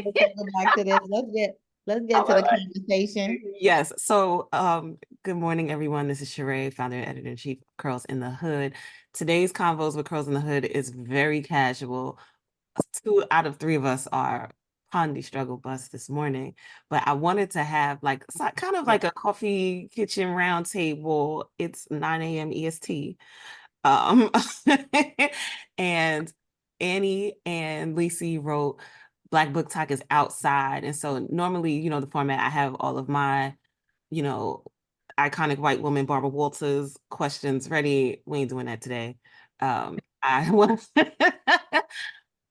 we'll circle back to this. Let's get to the conversation. Yes. So, good morning, everyone. This is Sheree, founder and editor-in-chief of Curls in the Hood. Today's Convos with Curls in the Hood is very casual. 2 out of 3 of us are on the struggle bus this morning, but I wanted to have like kind of like a coffee kitchen round table. It's 9 a.m. EST. Um, and Annie and Lacey wrote Black Booktok is outside. And so normally, the format I have all of my, you know, iconic white woman Barbara Walters questions ready. We ain't doing that today. I want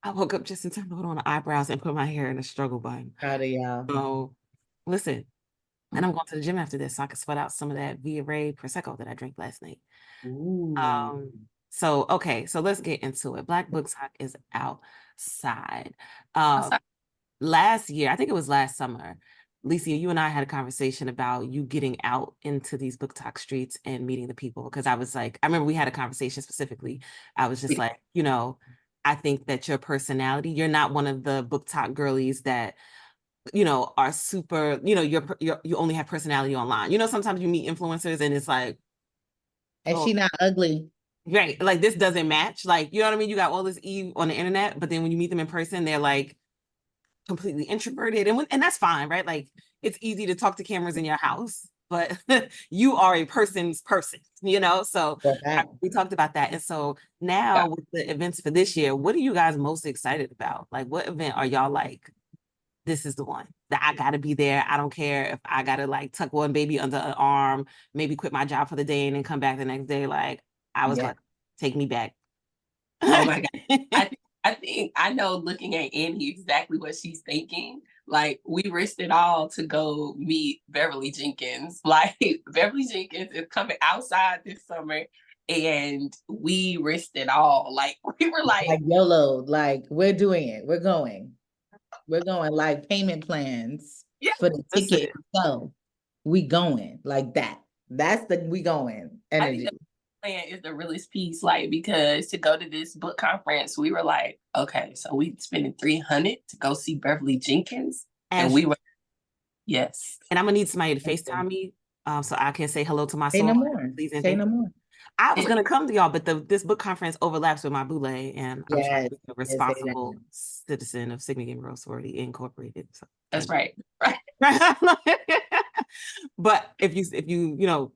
I woke up just in time to put on the eyebrows and put my hair in a struggle bun. Proud of y'all. So listen, and I'm going to the gym after this so I can sweat out some of that Via Ray Prosecco that I drank last night. Ooh. So let's get into it. Black Booktok is outside. Last year, I think it was last summer, Lisa, you and I had a conversation about you getting out into these Booktok streets and meeting the people. Because I was like, I remember we had a conversation specifically. I was just like, I think that your personality, you're not one of the Booktok girlies that, are super, you only have personality online. Sometimes you meet influencers and it's like, and she not ugly. Right. Like this doesn't match. Like, you know what I mean? You got all this Eve on the internet, but then when you meet them in person, they're like completely introverted. And that's fine, right? Like it's easy to talk to cameras in your house, but you are a person's person, So we talked about that. And so now with the events for this year, what are you guys most excited about? Like what event are y'all like, this is the one that I gotta be there. I don't care if I gotta like tuck one baby under an arm, maybe quit my job for the day and then come back the next day. Like I was like, take me back. Oh my God. I think I know, looking at Annie, exactly what she's thinking. Like we risked it all to go meet Beverly Jenkins. Like Beverly Jenkins is coming outside this summer and we risked it all. Like we were like YOLO, like we're doing it. We're going like payment plans for the ticket. So we going like that. That's the we going energy. Plan is the realest piece, like because to go to this book conference, we were like, okay, so we spending $300 to go see Beverly Jenkins, and we were, yes. And I'm gonna need somebody to FaceTime me, so I can say hello to my soul. Say no more. Say no more. I was gonna come to y'all, but this book conference overlaps with my boule, and I'm trying to be a responsible citizen of Sigma Gamma Rho Sorority Incorporated. So that's right. But if you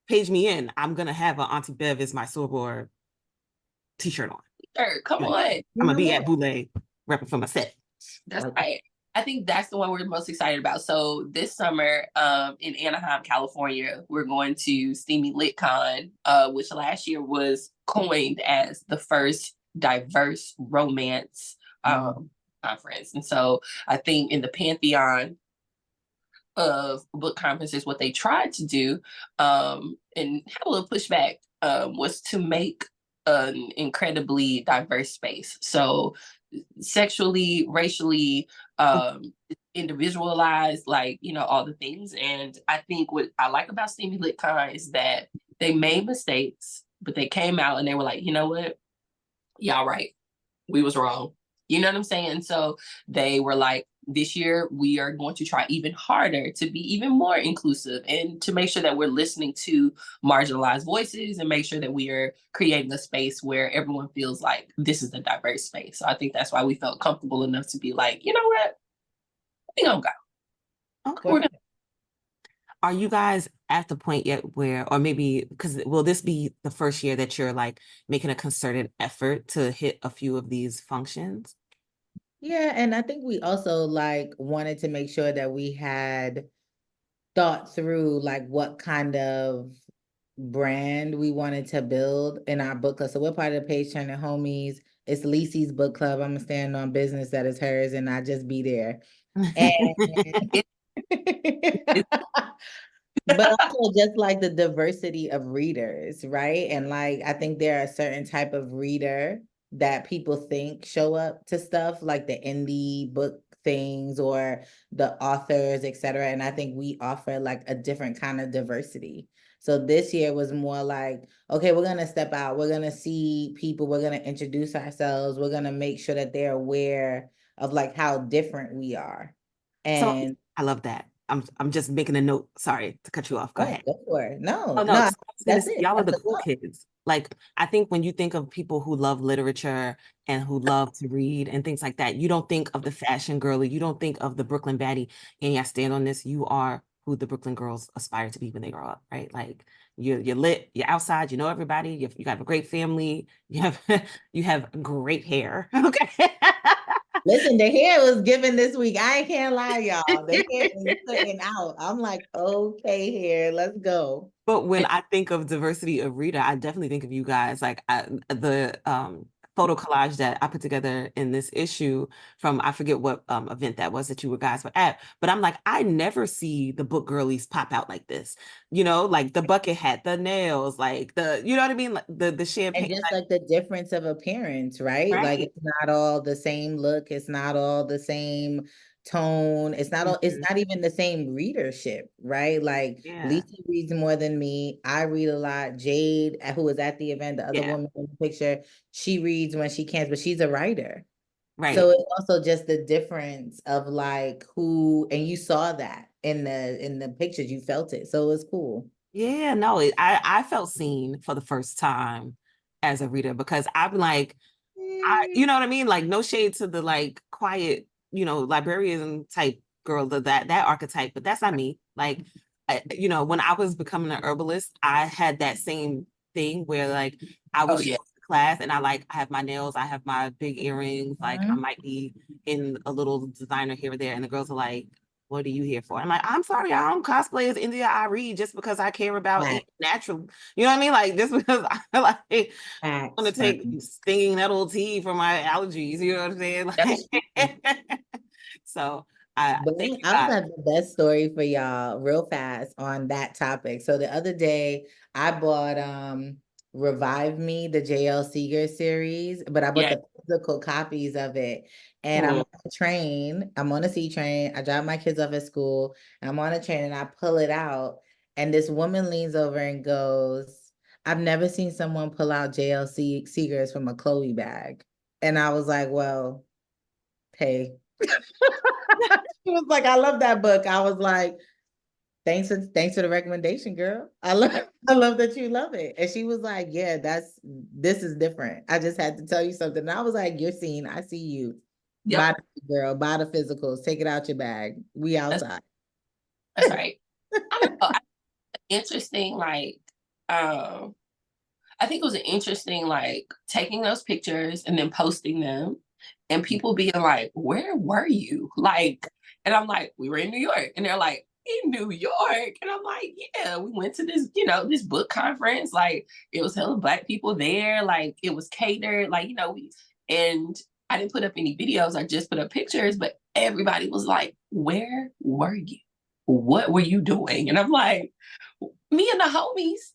page me in, I'm gonna have an Auntie Bev as my soror t-shirt on. Sure, come on. I'm gonna be at boule repping for my set. That's right. I think that's the one we're most excited about. So this summer, in Anaheim, California, we're going to Steamy LitCon, which last year was coined as the first diverse romance conference. And so I think in the pantheon of book conferences, what they tried to do, and had a little pushback, was to make an incredibly diverse space. So sexually, racially, individualized, like, all the things. And I think what I like about Steamy LitCon is that they made mistakes, but they came out and they were like, you know what? Y'all right. We was wrong. You know what I'm saying? So they were like, this year we are going to try even harder to be even more inclusive and to make sure that we're listening to marginalized voices and make sure that we are creating a space where everyone feels like this is a diverse space. So I think that's why we felt comfortable enough to be like, you know what? We gonna go. Okay. Are you guys at the point yet where, or maybe, because will this be the first year that you're like making a concerted effort to hit a few of these functions? Yeah, and I think we also like wanted to make sure that we had thought through like what kind of brand we wanted to build in our book club. So we're part of the Page Turner Homies. It's Lisi's book club. I'm gonna stand on business that is hers and not just be there. And but also just like the diversity of readers, right? And like I think there are a certain type of reader that people think show up to stuff like the indie book things or the authors, etc. And I think we offer like a different kind of diversity. So this year was more like, okay, we're gonna step out, we're gonna see people, we're gonna introduce ourselves, we're gonna make sure that they're aware of like how different we are. So And I love that. I'm just making a note. Sorry to cut you off. Go ahead. go for it. No, Oh no, no, I was gonna that's say, it. y'all are That's the the cool thought. kids. Like, I think when you think of people who love literature and who love to read and things like that, you don't think of the fashion girly. You don't think of the Brooklyn baddie. And I stand on this. You are who the Brooklyn girls aspire to be when they grow up, right? Like you're lit. You're outside. You know everybody. You have a great family. You have you have great hair. Okay. Listen, the hair was given this week. I can't lie, y'all. The hair is putting out. I'm like, okay, hair, let's go. But when I think of diversity of reader, I definitely think of you guys. Like the photo collage that I put together in this issue from, I forget what event that was that you guys were at, but I'm like, I never see the book girlies pop out like this. You know, like the bucket hat, the nails, like you know what I mean? Like the And champagne. just like the difference of appearance, right? Like Right. it's not all the same look, it's not all the same tone, it's not all, it's Mhm. not even the same readership, right? Like Yeah. Lisa reads more than me. I read a lot. Jade, who was at the event, the other Yeah. woman in the picture, she reads when she can, but she's a writer. Right. So it's also just the difference of like who, and you saw that in the pictures, you felt it. So it was cool. Yeah, no, I felt seen for the first time as a reader because I'm like, you know what I mean? Like no shade to the like quiet, you know, librarian type girl, that archetype, but that's not me. Like, you know, when I was becoming an herbalist, I had that same thing where like I Oh would show yeah. up to class and I have my nails, I have my big earrings, like I Mhm. might be in a little designer here or there, and the girls are like, what are you here for? I'm like, I'm sorry, I don't cosplay as India. I read just because I care about Facts, eating natural. You know what I mean? Like just because I like want facts, to take friend. stinging nettle tea for my allergies. You know what I'm saying? That's true. Like, so I But thank you I also guys. have the best story for y'all real fast on that topic. So the other day I bought Revive Me, the JL Seeger series, but I bought Yeah. the physical copies of it. And I'm Mhm. on a train, I'm on a C train. I drop my kids off at school, and I'm on a train and I pull it out. And this woman leans over and goes, I've never seen someone pull out JL Seegers from a Chloe bag. And I was like, well, hey. She was like, I love that book. I was like, thanks for the recommendation, girl. I love that you love it. And she was like, yeah, this is different. I just had to tell you something. And I was like, you're seen. I see you. Yep. Buy the girl, buy the physicals, take it out your bag. We That's outside. that's right. I don't know. Interesting, like I think it was an interesting, like taking those pictures and then posting them, and people being like, "Where were you?" Like, and I'm like, "We were in New York," and they're like, "In New York," and I'm like, "Yeah, we went to this, this book conference. Like, it was hella Black people there. Like, it was catered. Like, and I didn't put up any videos. I just put up pictures, but everybody was like, "Where were you? What were you doing?" And I'm like, "Me and the homies."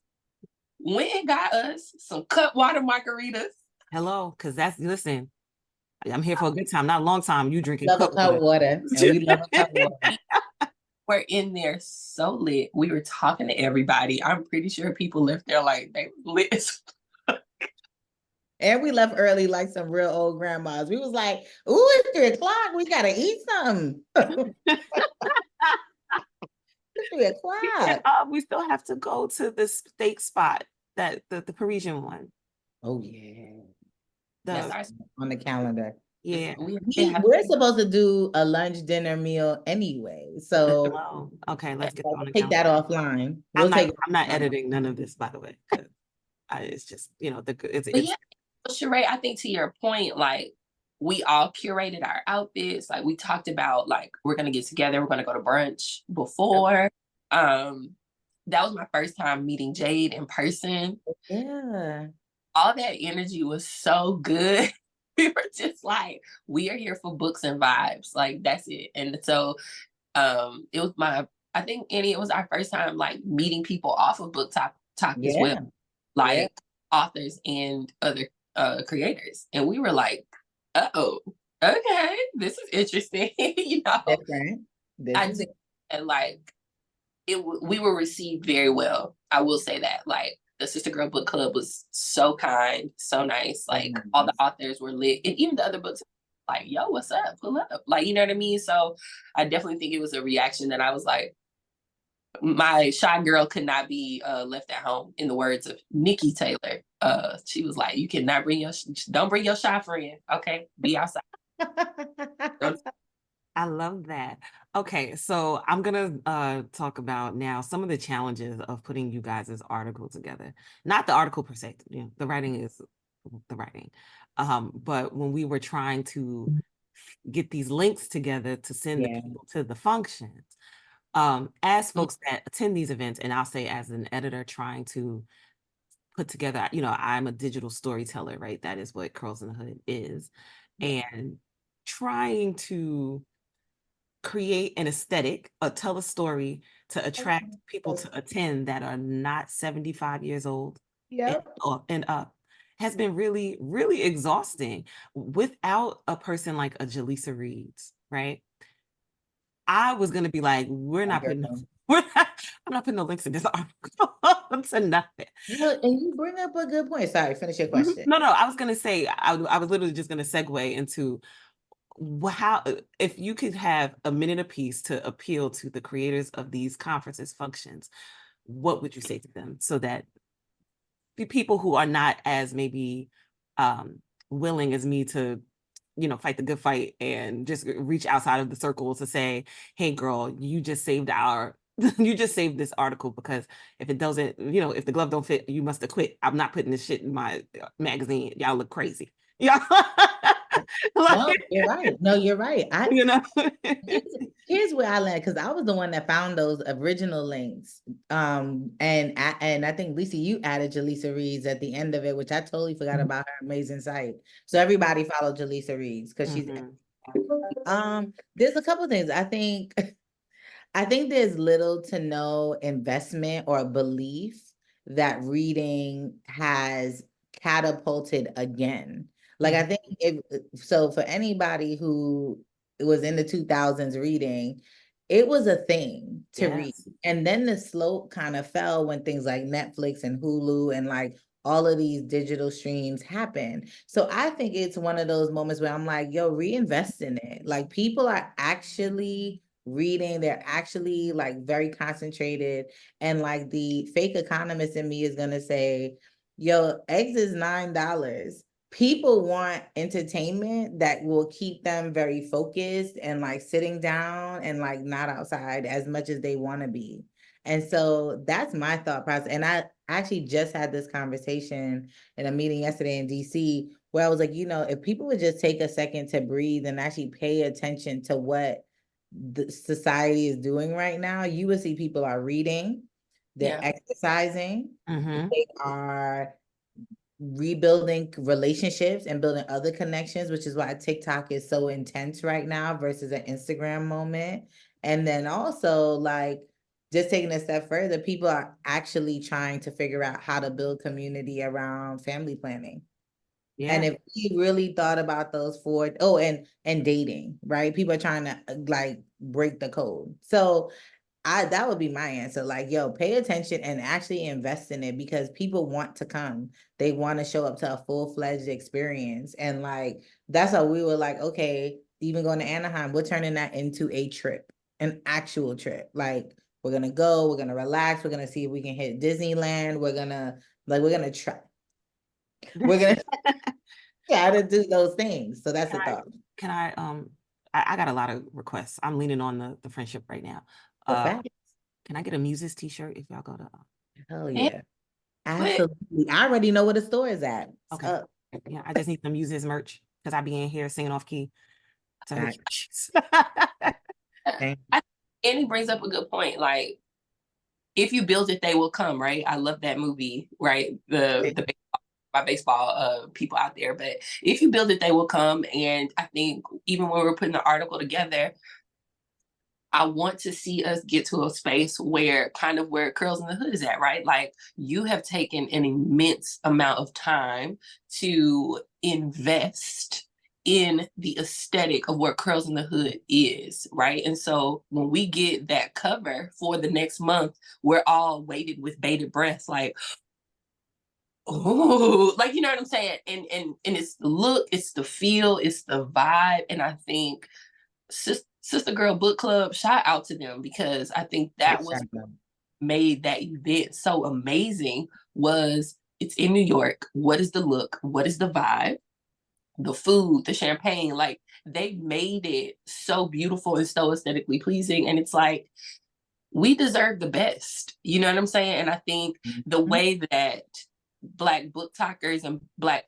Went and got us some cut water margaritas. Hello, because listen, I'm here for a good time, not a long time. You drinking Love a cut cut water. water. And we love a cut water. We're in there so lit. We were talking to everybody. I'm pretty sure people left there like they were lit. And we left early like some real old grandmas. We was like, ooh, it's 3 o'clock. We gotta eat something. It's 3 o'clock. We still have to go to the steak spot, that the Parisian one. Oh yeah. That's The our On the calendar. yeah. we didn't have We're supposed to do a lunch dinner meal anyway. So Oh, okay, let's get on we'll the take calendar. that offline. I'm We'll not take it I'm not offline. editing none of this, by the way, because it's just but it's yeah, Sheree, I think to your point, like we all curated our outfits. Like we talked about like we're gonna get together, we're gonna go to brunch before. Um that was my first time meeting Jade in person. Yeah. All that energy was so good. We were just like, we are here for books and vibes. Like that's it. And so it was I think Annie, it was our first time like meeting people off of Booktok as well. Yeah. Yeah. Like authors and other creators. And we were like, oh, okay, this is interesting. Different. This I is do, and like we were received very well. I will say that. Like the Sister Girl Book Club was so kind, so nice. Like all the authors were lit, and even the other books. like, yo, what's up? Pull up. Like, you know what I mean? So I definitely think it was a reaction that I was like, my shy girl could not be left at home, in the words of Nikki Taylor. She was like, you cannot don't bring your shy friend. Okay. Be outside. I love that. Okay, so I'm gonna talk about now some of the challenges of putting you guys' article together. Not the article per se, the writing is the writing. But when we were trying to get these links together to send the people to the functions, as folks that attend these events, and I'll say as an editor trying to put together, I'm a digital storyteller, right? That is what Curls in the Hood is. And trying to create an aesthetic, tell a story to attract people to attend that are not 75 years old and up has been really, really exhausting without a person like a Jaleesa Reeds, right? I was going to be like, I'm not putting the links in this article to nothing. And you bring up a good point. Sorry, finish your question. No, I was going to say, I was literally just going to segue into how, if you could have a minute apiece to appeal to the creators of these conferences functions, what would you say to them so that the people who are not as maybe willing as me to fight the good fight and just reach outside of the circle to say, hey girl, you just saved this article, because if it doesn't, if the glove don't fit, you must have quit. I'm not putting this shit in my magazine. Y'all look crazy. Yeah. No, you're right. No, you're right. Here's where I land, because I was the one that found those original links. And I think Lisa, you added Jaleesa Reeds at the end of it, which I totally forgot about her amazing site. So everybody follow Jaleesa Reeds because she's there's a couple things. I think there's little to no investment or belief that reading has catapulted again. Like, I think so for anybody who was in the 2000s reading, it was a thing to read. And then the slope kind of fell when things like Netflix and Hulu and like all of these digital streams happened. So I think it's one of those moments where I'm like, yo, reinvest in it. Like, people are actually reading, they're actually like very concentrated, and like the fake economist in me is gonna say, yo, eggs is $9. People want entertainment that will keep them very focused and like sitting down and like not outside as much as they want to be. And so that's my thought process. And I actually just had this conversation in a meeting yesterday in DC where I was like, if people would just take a second to breathe and actually pay attention to what the society is doing right now, you would see people are reading, they're exercising, they are rebuilding relationships and building other connections, which is why TikTok is so intense right now versus an Instagram moment. And then also, like, just taking a step further, people are actually trying to figure out how to build community around family planning. And if we really thought about those four, and dating, right? People are trying to like break the code. So that would be my answer. Like, yo, pay attention and actually invest in it, because people want to come. They want to show up to a full-fledged experience. And like, that's how we were like, okay, even going to Anaheim, we're turning that into a trip, an actual trip. Like, we're going to go, we're going to relax. We're going to see if we can hit Disneyland. We're going to try. We're going to try to do those things. So that's the thought. Can I got a lot of requests. I'm leaning on the friendship right now. Can I get a Muses t-shirt if y'all go to? Hell yeah. Absolutely. I already know where the store is at. Okay. Yeah, I just need some Muses merch because I be in here singing off key. So Annie brings up a good point. Like, if you build it, they will come, right? I love that movie, right? The baseball people out there. But if you build it, they will come. And I think even when we're putting the article together, I want to see us get to a space where Curls in the Hood is at, right? Like, you have taken an immense amount of time to invest in the aesthetic of what Curls in the Hood is, right? And so when we get that cover for the next month, we're all waited with bated breath, like, oh, like, you know what I'm saying? And it's the look, it's the feel, it's the vibe. And I think Sister Girl Book Club, shout out to them, because I think that was made that event so amazing. Was it's in New York. What is the look? What is the vibe? The food, the champagne, like they made it so beautiful and so aesthetically pleasing. And it's like, we deserve the best. You know what I'm saying? And I think the way that Black book talkers and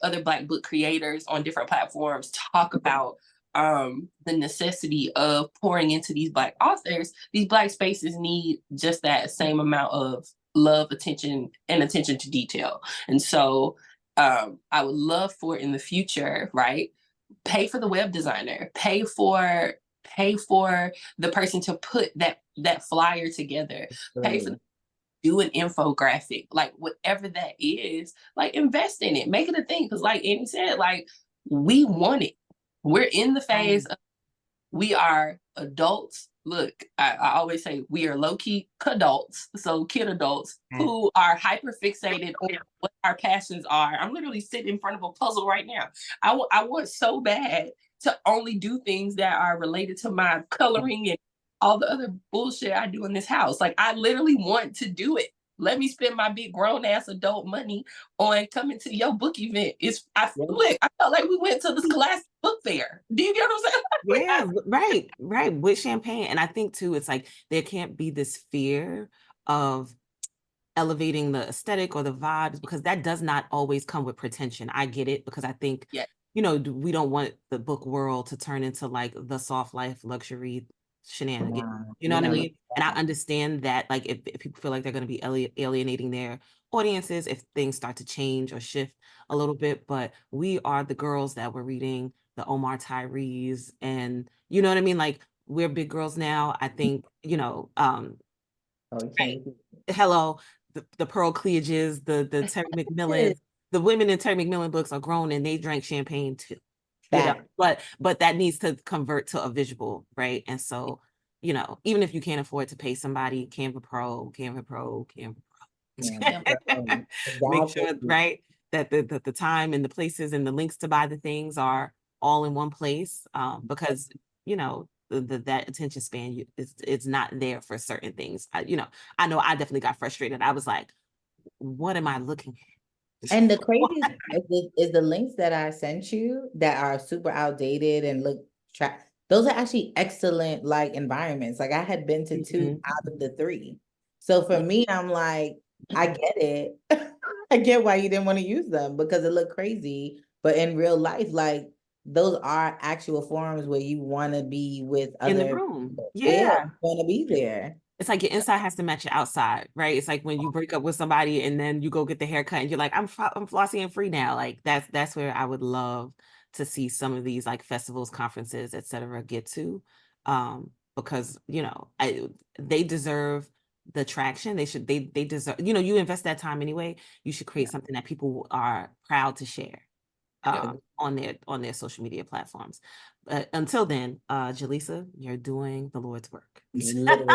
other Black book creators on different platforms talk about the necessity of pouring into these Black authors, these Black spaces need just that same amount of love, attention, and attention to detail. And so I would love for in the future, right? Pay for the web designer, pay for the person to put that flyer together, pay for do an infographic, like whatever that is, like invest in it, make it a thing. Because like Annie said, like we want it. We're in the phase of, we are adults. Look, I always say we are low-key adults, so kid adults who are hyper fixated on what our passions are. I'm literally sitting in front of a puzzle right now. I want so bad to only do things that are related to my coloring and all the other bullshit I do in this house. Like I literally want to do it. Let me spend my big grown ass adult money on coming to your book event. I felt like we went to the Scholastic Book Fair. Do you get what I'm saying? Yeah, right. With champagne. And I think too, it's like there can't be this fear of elevating the aesthetic or the vibes, because that does not always come with pretension. I get it, because I think, you know, we don't want the book world to turn into like the soft life luxury shenanigans. You know what I mean? And I understand that, like, if people feel like they're going to be alienating their audiences if things start to change or shift a little bit, but we are the girls that were reading the Omar Tyrese, and you know what I mean? Like, we're big girls now. I think, you know, hello, the Pearl Cleages, the Terry McMillan, the women in Terry McMillan books are grown and they drank champagne too. You know, but that needs to convert to a visual, right? And so, you know, even if you can't afford to pay somebody, Canva Pro. Make sure, right, that the time and the places and the links to buy the things are all in one place, because, you know, that attention span, it's not there for certain things. You know, I know I definitely got frustrated. I was like, what am I looking at? And the craziest part is the links that I sent you that are super outdated and look those are actually excellent like environments. Like I had been to 2 out of the 3. So for me, I'm like, I get it. I get why you didn't want to use them because it looked crazy. But in real life, like those are actual forums where you want to be with other in the room. people. Yeah. Want to be there. It's like your inside has to match your outside, right? It's like when you break up with somebody and then you go get the haircut and you're like, I'm flossy and free now. Like that's where I would love to see some of these like festivals, conferences, etc. get to, because you know they deserve the traction. They deserve, you know, you invest that time anyway. You should create something that people are proud to share on their social media platforms. But until then, Jaleesa, you're doing the Lord's work. Literally.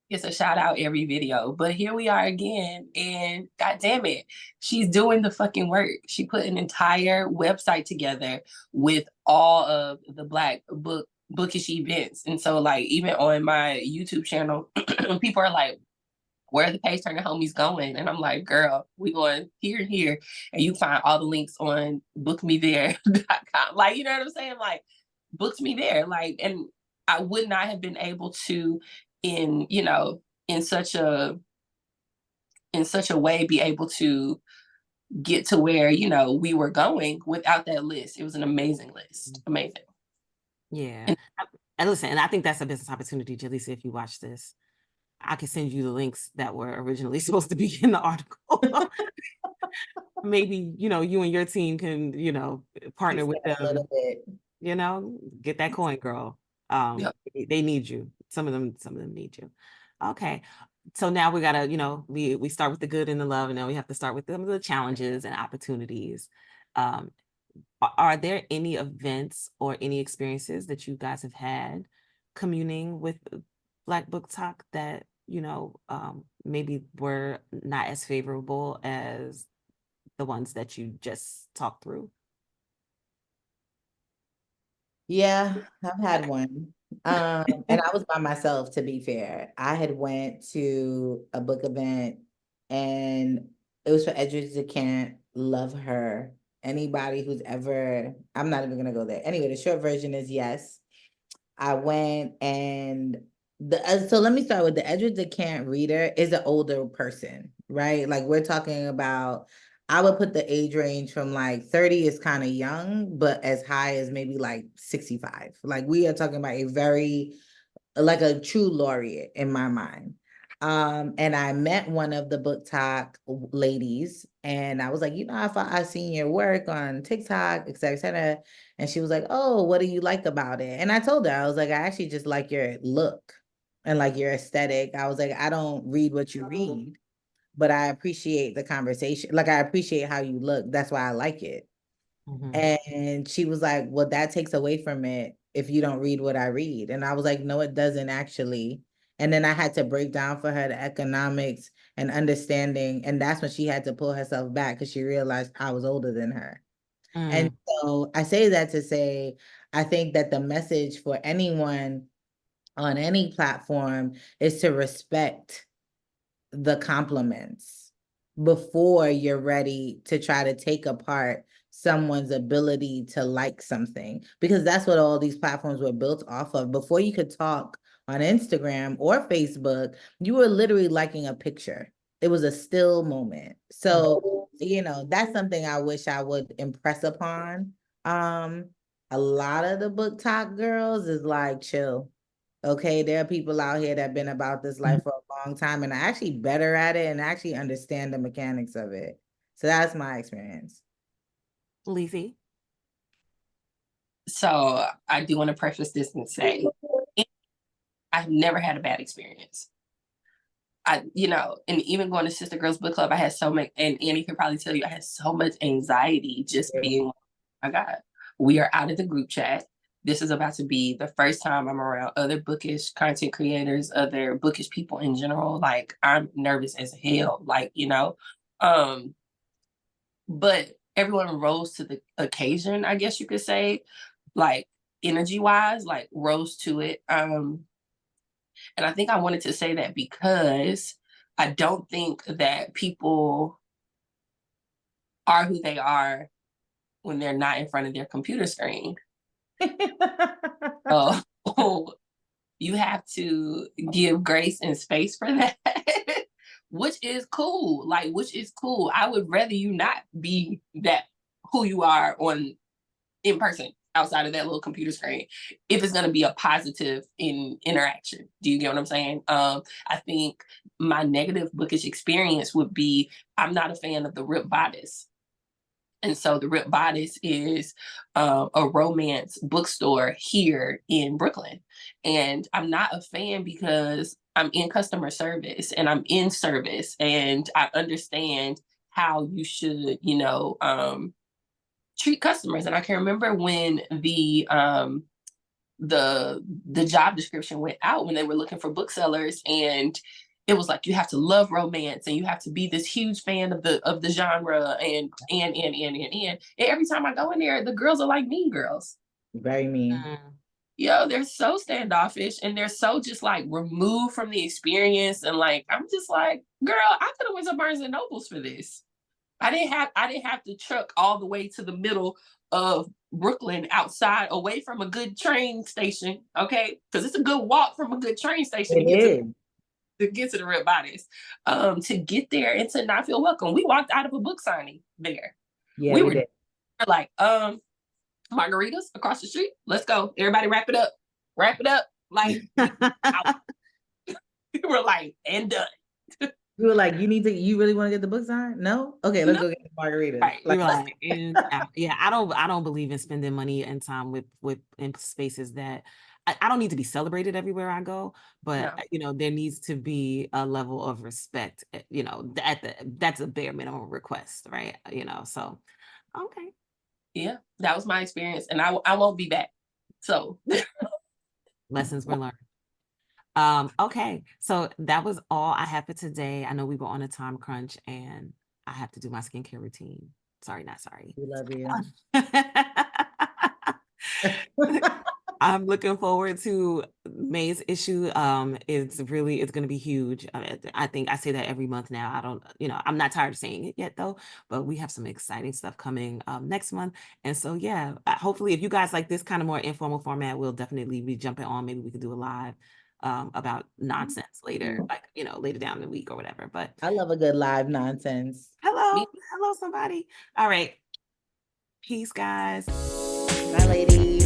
It's a shout out every video, but here we are again, and god damn it, she's doing the fucking work. She put an entire website together with all of the Black bookish events. And so like even on my YouTube channel, people are like, where are the page turner homies going? And I'm like, girl, we going here and here, and you find all the links on bookmethere.com. Like, you know what I'm saying? Like, books me there. Like, and I would not have been able to, in such a way, be able to get to where, you know, we were going without that list. It was an amazing list. Amazing. Yeah. And listen, and I think that's a business opportunity, Jaleesa, if you watch this. I can send you the links that were originally supposed to be in the article. Maybe, you know, you and your team can, you know, partner with them. A little bit. You know, get that coin, girl. They need you. Some of them need you. Okay. So now we gotta, you know, we start with the good and the love, and then we have to start with some of the challenges and opportunities. Are there any events or any experiences that you guys have had communing with Black Book Talk that maybe were not as favorable as the ones that you just talked through? Yeah, I've had one. And I was by myself, to be fair. I had went to a book event and it was for Edwidge DeCant. Love her. Anybody who's ever, I'm not even gonna go there. Anyway, the short version is yes. I went and so let me start with the Edward DeCant reader is an older person, right? Like we're talking about, I would put the age range from like 30 is kind of young, but as high as maybe like 65. Like we are talking about a very, like a true laureate in my mind. And I met one of the Booktok ladies, and I was like, I seen your work on TikTok, et cetera, et cetera. And she was like, oh, what do you like about it? And I told her, I was like, I actually just like your look and like your aesthetic. I was like, I don't read what you read, but I appreciate the conversation. Like I appreciate how you look. That's why I like it. And she was like, well, that takes away from it if you don't read what I read. And I was like, no, it doesn't actually. And then I had to break down for her the economics and understanding. And that's when she had to pull herself back because she realized I was older than her. And so I say that to say, I think that the message for anyone on any platform is to respect the compliments before you're ready to try to take apart someone's ability to like something, because that's what all these platforms were built off of. Before you could talk on Instagram or Facebook, you were literally liking a picture. It was a still moment. So, that's something I wish I would impress upon. A lot of the Booktok girls is like, chill. Okay, there are people out here that have been about this life for a long time and are actually better at it and actually understand the mechanics of it. So that's my experience. Lizzie? So I do want to preface this and say, I've never had a bad experience. And even going to Sister Girls Book Club, I had so much, and Annie can probably tell you, I had so much anxiety just being, oh my God, we are out of the group chat. This is about to be the first time I'm around other bookish content creators, other bookish people in general. Like, I'm nervous as hell, but everyone rose to the occasion, I guess you could say, like energy wise, like rose to it. And I think I wanted to say that because I don't think that people are who they are when they're not in front of their computer screen. Oh, you have to give grace and space for that, which is cool. Which is cool. I would rather you not be that who you are in person outside of that little computer screen if it's going to be a positive interaction. Do you get what I'm saying? I think my negative bookish experience would be, I'm not a fan of the ripped bodice. And so the Rip Bodice is a romance bookstore here in Brooklyn. And I'm not a fan because I'm in customer service and I'm in service and I understand how you should, treat customers. And I can remember when the job description went out when they were looking for booksellers, and it was like you have to love romance and you have to be this huge fan of the genre and every time I go in there, the girls are like mean girls. Very mean. They're so standoffish and they're so just like removed from the experience. And like, I'm just like, girl, I could have went to Barnes and Nobles for this. I didn't have to truck all the way to the middle of Brooklyn outside away from a good train station, okay? Because it's a good walk from a good train station to get to the Red Bodies. To get there and to not feel welcome. We walked out of a book signing there. Yeah, we were did. like, margaritas across the street. Let's go. Everybody wrap it up. Wrap it up. Like we were like, and done. You were like, you really want to get the book signed? No? Okay, let's go get the margaritas. Right. Like, yeah, I don't believe in spending money and time in spaces that I don't need to be celebrated everywhere I go, but there needs to be a level of respect, that's a bare minimum request, right? So okay. Yeah, that was my experience, and I won't be back. So lessons were learned. Okay, so that was all I have for today. I know we were on a time crunch and I have to do my skincare routine. Sorry, not sorry. We love you. I'm looking forward to May's issue. It's going to be huge. I think I say that every month now. I don't, I'm not tired of saying it yet though, but we have some exciting stuff coming next month. And so, yeah, hopefully if you guys like this kind of more informal format, we'll definitely be jumping on. Maybe we could do a live about nonsense later, like, later down in the week or whatever. But I love a good live nonsense. hello somebody. All right. Peace, guys. Bye, ladies.